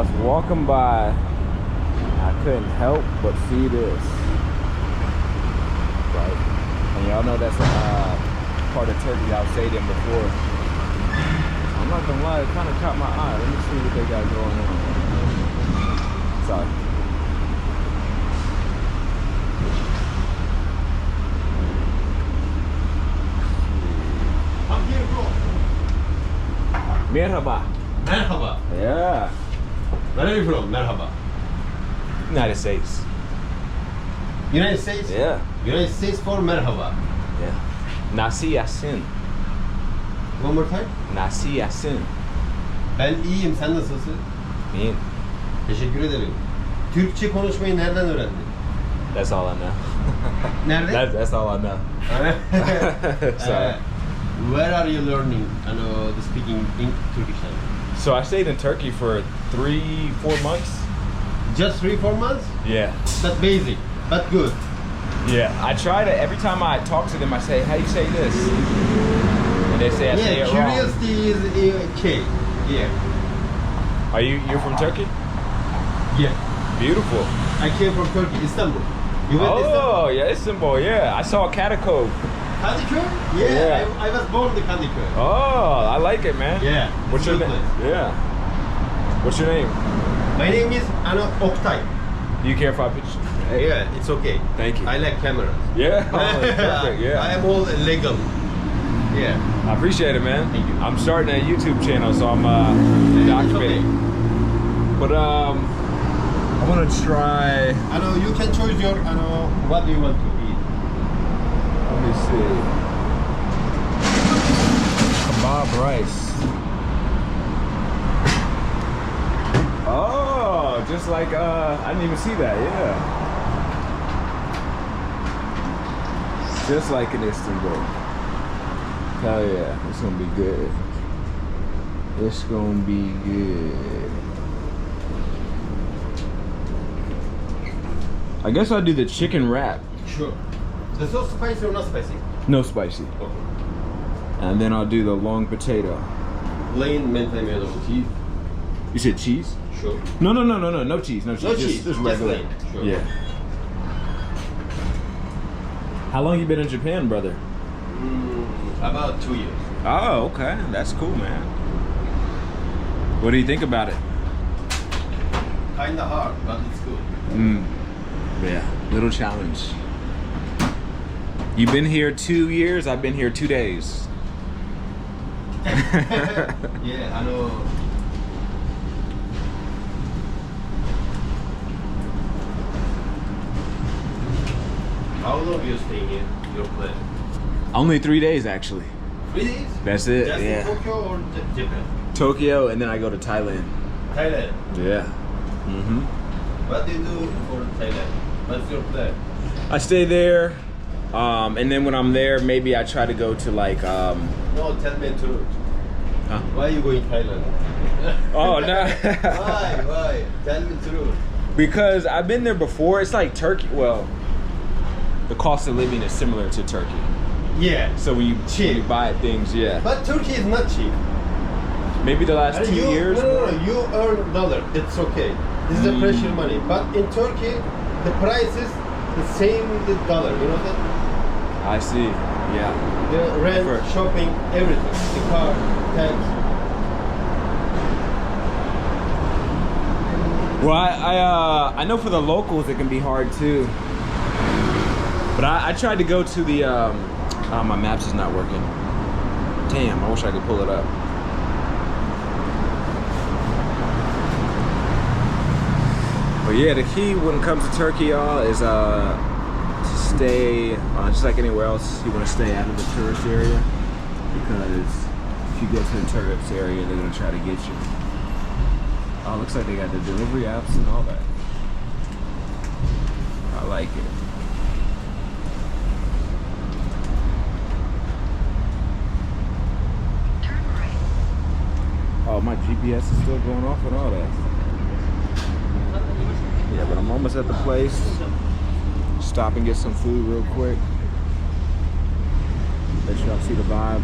was walking by, I couldn't help but see this. Right? And y'all know that's a part of Turkey I've stayed in before. I'm not gonna lie, it kind of caught my eye. Let me see what they got going on. Sorry. I'm here, bro. Merhaba. Merhaba. Yeah. Where are you from? Merhaba. United States. United States? Yeah. United States for merhaba. Yeah. Nasi Yasin. One more time. Nasi Yasin. Ben iyiyim, sen nasılsın? İyiyim. Teşekkür ederim. Türkçe konuşmayı nereden öğrendin? That's all I know. Nerede? That's all I know. Sorry. Where are you learning the speaking in Turkish language? So I stayed in Turkey for 3-4 months. Just 3-4 months? Yeah. That's basic, but good. Yeah. I try to, every time I talk to them, I say, how you say this? And they say I say it wrong. Curiosity is K. Yeah. You're from Turkey? Yeah. Beautiful. I came from Turkey, Istanbul. You went to Istanbul? Oh, yeah, Istanbul, yeah. I saw Kadıköy. Kadıköy? Yeah. Yeah. I was born in Kadıköy. Oh, I like it, man. Yeah. What's your name? Yeah. What's your name? My name is Oktay. Do you care if I picture? Yeah, it's okay. Thank you. I like cameras. Yeah. Oh, perfect. Yeah. I am all legal. Yeah. I appreciate it, man. Thank you. I'm starting a YouTube channel, so I'm documenting. Okay. But I want to try. I know you can choose your what do you want to eat. Let me see. Kebab rice. Oh, just like I didn't even see that. Yeah. Just like in Istanbul. Hell yeah, it's gonna be good. It's gonna be good. I guess I'll do the chicken wrap. Sure. The sauce spicy or not spicy? No spicy. Okay. And then I'll do the long potato. Plain mentai made of cheese. You said cheese? Sure. No cheese. No cheese. No cheese. Just regular. plain. Sure. Yeah. How long you been in Japan, brother? About 2 years. Oh, okay. That's cool, man. What do you think about it? Kinda hard, but it's good. Yeah, little challenge. You've been here 2 years, I've been here 2 days. Yeah, I know. How long are you staying in your place? Only 3 days, actually. 3 days? That's it, Just yeah. in Tokyo or Japan? Tokyo, and then I go to Thailand. Thailand. Yeah. What do you do for Thailand? What's your plan? I stay there, and then when I'm there, maybe I try to go to like, No, tell me the truth. Huh? Why are you going Thailand? Oh, no. Why? Tell me the truth. Because I've been there before. It's like Turkey. Well, the cost of living is similar to Turkey. Yeah. So when you Cheap. buy things, yeah. But Turkey is not cheap. Maybe the last 2 years. No, you earn dollar. It's okay. This is a pressure money. But in Turkey, the price is the same with the dollar. You know that? I see. Yeah. The rent, Sure. shopping, everything. The car, tax. Well, I know for the locals it can be hard too. But I tried to go to the oh, my maps is not working. Damn, I wish I could pull it up. But yeah, the key when it comes to Turkey, y'all, is to stay just like anywhere else. You want to stay out of the tourist area, because if you go to the tourist area, they're gonna try to get you. Oh, looks like they got the delivery apps and all that. I like it. Oh, my GPS is still going off and all that. Yeah, but I'm almost at the place. Stop and get some food real quick. Make sure y'all see the vibe.